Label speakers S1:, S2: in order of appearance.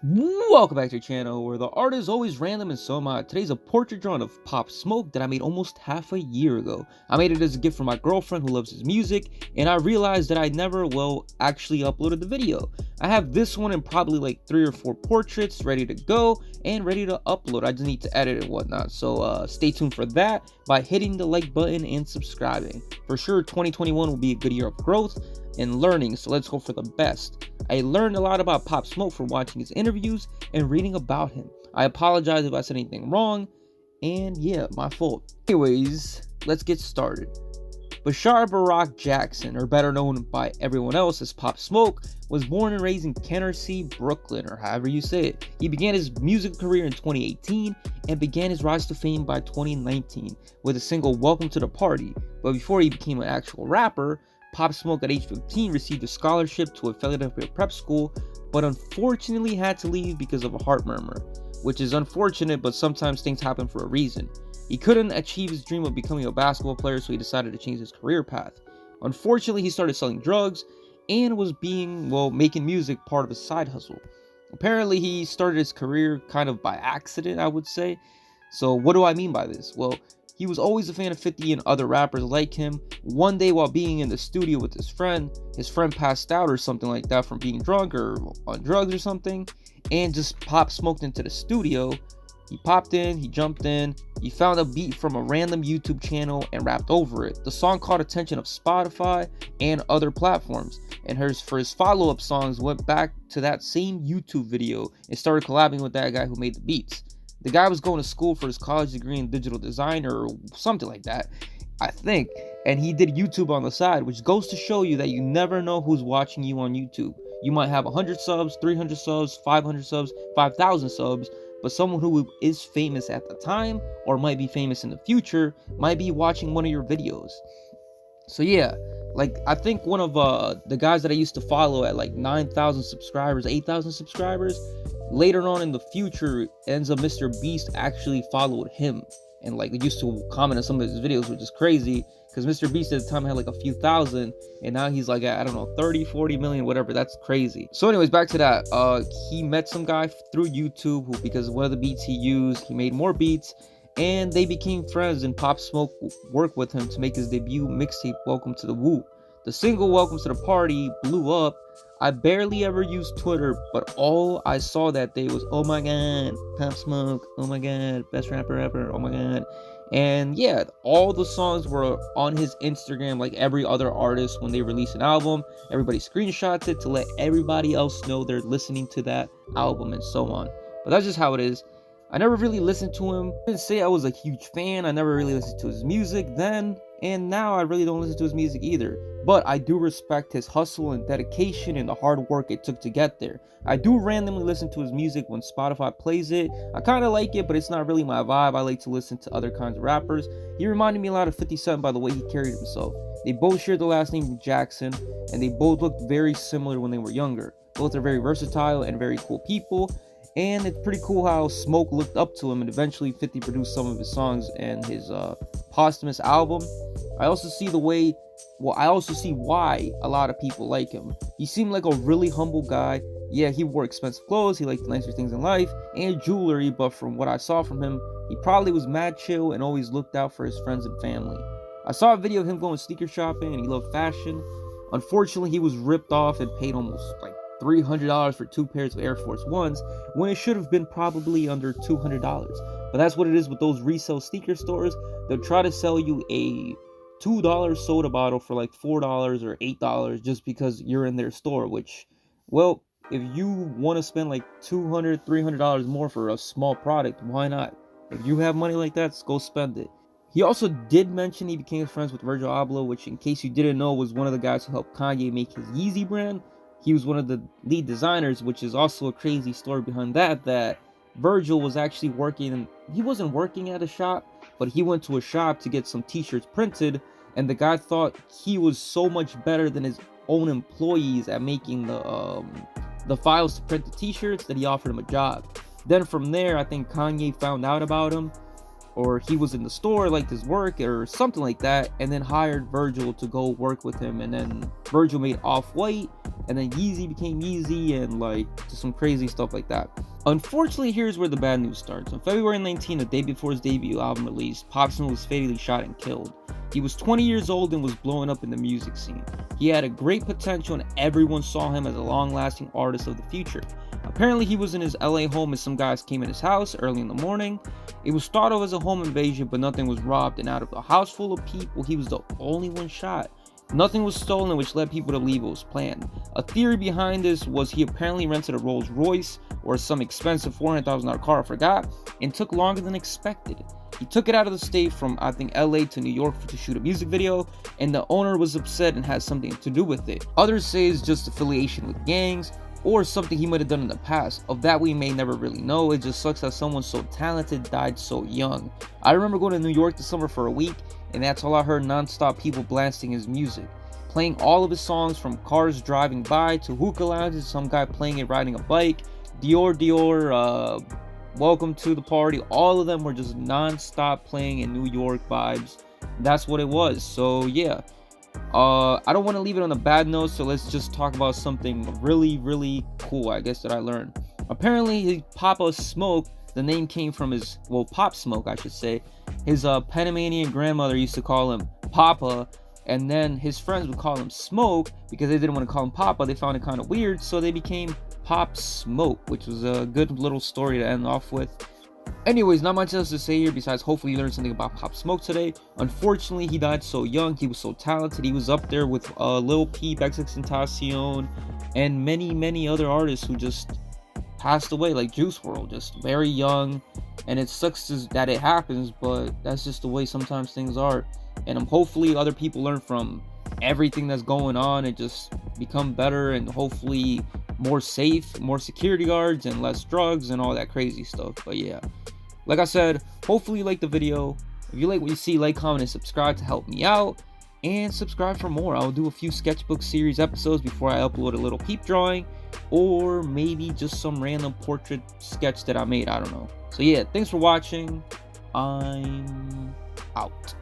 S1: Welcome back to your channel where the art is always random and so am I. Today's a portrait drawing of Pop Smoke that I made almost half a year ago. I made it as a gift from my girlfriend who loves his music, and I realized that I never, actually uploaded the video. I have this one and probably like 3 or 4 portraits ready to go and ready to upload. I just need to edit and whatnot, so stay tuned for that by hitting the like button and subscribing. For sure 2021 will be a good year of growth and learning, so let's go for the best. I learned a lot about Pop Smoke from watching his interviews and reading about him. I apologize if I said anything wrong, and yeah, my fault. Anyways, let's get started. Bashar Barack Jackson, or better known by everyone else as Pop Smoke, was born and raised in Canarsie, Brooklyn, or however you say it. He began his music career in 2018 and began his rise to fame by 2019 with the single Welcome to the Party. But before he became an actual rapper, Pop Smoke at age 15 received a scholarship to a Philadelphia prep school, but unfortunately had to leave because of a heart murmur, which is unfortunate, but sometimes things happen for a reason. He couldn't achieve his dream of becoming a basketball player, so he decided to change his career path. Unfortunately, he started selling drugs and was making music part of his side hustle. Apparently, he started his career kind of by accident, I would say. So what do I mean by this? Well, he was always a fan of 50 and other rappers like him. One day while being in the studio with his friend passed out or something like that from being drunk or on drugs or something, and just Pop Smoked into the studio. He popped in, he jumped in, he found a beat from a random YouTube channel and rapped over it. The song caught attention of Spotify and other platforms, and for his follow-up songs went back to that same YouTube video and started collabing with that guy who made the beats. The guy was going to school for his college degree in digital design or something like that, I think, and he did YouTube on the side, which goes to show you that you never know who's watching you on YouTube. You might have 100 subs, 300 subs, 500 subs, 5,000 subs, but someone who is famous at the time or might be famous in the future might be watching one of your videos. So yeah, I think one of the guys that I used to follow at like 9,000 subscribers, 8,000 subscribers, later on in the future ends up Mr. Beast actually followed him and used to comment on some of his videos, which is crazy because Mr. Beast at the time had like a few thousand and now he's like at, I don't know, 30, 40 million, whatever. That's crazy. So anyways, back to that. He met some guy through YouTube who, because of one of the beats he used, he made more beats and they became friends, and Pop Smoke worked with him to make his debut mixtape Welcome to the Woo. The single Welcome to the Party blew up. I barely ever used Twitter, but all I saw that day was, oh my god, Pop Smoke, oh my god, best rapper ever, oh my god. And yeah, all the songs were on his Instagram like every other artist when they release an album. Everybody screenshots it to let everybody else know they're listening to that album and so on. But that's just how it is. I never really listened to him. I didn't say I was a huge fan. I never really listened to his music then, and now I really don't listen to his music either. But I do respect his hustle and dedication and the hard work it took to get there. I do randomly listen to his music when Spotify plays it. I kind of like it, but it's not really my vibe. I like to listen to other kinds of rappers. He reminded me a lot of 50 Cent by the way he carried himself. They both shared the last name Jackson, and they both looked very similar when they were younger. Both are very versatile and very cool people. And it's pretty cool how Smoke looked up to him, and eventually 50 produced some of his songs and his posthumous album. I also see why a lot of people like him. He seemed like a really humble guy. Yeah, he wore expensive clothes, he liked the nicer things in life, and jewelry, but from what I saw from him, he probably was mad chill and always looked out for his friends and family. I saw a video of him going sneaker shopping, and he loved fashion. Unfortunately, he was ripped off and paid almost $300 for 2 pairs of Air Force Ones when it should have been probably under $200. But that's what it is with those resale sneaker stores. They'll try to sell you a $2 soda bottle for like $4 or $8 just because you're in their store, which, well, if you want to spend like $200, $300 more for a small product, why not? If you have money like that, go spend it. He also did mention he became friends with Virgil Abloh, which, in case you didn't know, was one of the guys who helped Kanye make his Yeezy brand. He was one of the lead designers, which is also a crazy story behind that Virgil was actually working, he wasn't working at a shop, but he went to a shop to get some t-shirts printed, and the guy thought he was so much better than his own employees at making the files to print the t-shirts that he offered him a job. Then from there, I think Kanye found out about him, or he was in the store, liked his work or something like that, and then hired Virgil to go work with him. And then Virgil made Off-White, and then Yeezy became Yeezy, and like just some crazy stuff like that. Unfortunately, here's where the bad news starts. On February 19, the day before his debut album release, Pop Smoke was fatally shot and killed. He was 20 years old and was blowing up in the music scene. He had a great potential and everyone saw him as a long-lasting artist of the future. Apparently he was in his LA home as some guys came in his house early in the morning. It was thought of as a home invasion, but nothing was robbed, and out of a house full of people, he was the only one shot. Nothing was stolen, which led people to believe it was planned. A theory behind this was he apparently rented a Rolls Royce or some expensive $400,000 car, I forgot, and took longer than expected. He took it out of the state from, I think, LA to New York to shoot a music video, and the owner was upset and has something to do with it. Others say it's just affiliation with gangs, or something he might have done in the past. Of that we may never really know. It just sucks that someone so talented died so young. I remember going to New York this summer for a week, and that's all I heard, non-stop people blasting his music. Playing all of his songs, from cars driving by to hookah lounges, some guy playing it riding a bike, Dior, Welcome to the Party, all of them were just non-stop playing in New York vibes. That's what it was. So yeah, I don't want to leave it on a bad note, so let's just talk about something really cool, I guess, that I learned. Apparently his Papa Smoke, the name came from his, well, Pop Smoke I should say, his Panamanian grandmother used to call him Papa, and then his friends would call him Smoke because they didn't want to call him Papa. They found it kind of weird, so they became Pop Smoke, which was a good little story to end off with. Anyways, not much else to say here besides hopefully you learned something about Pop Smoke today. Unfortunately, he died so young. He was so talented. He was up there with Lil Peep, XXXTentacion, and many other artists who just passed away, like Juice WRLD, just very young. And it sucks that it happens, but that's just the way sometimes things are. And hopefully other people learn from everything that's going on and just become better, and hopefully more safe, more security guards, and less drugs and all that crazy stuff. But yeah, like I said, hopefully you like the video. If you like what you see, like, comment, and subscribe to help me out, and subscribe for more. I'll do a few sketchbook series episodes before I upload a little Peep drawing, or maybe just some random portrait sketch that I made, I don't know. So yeah, thanks for watching. I'm out.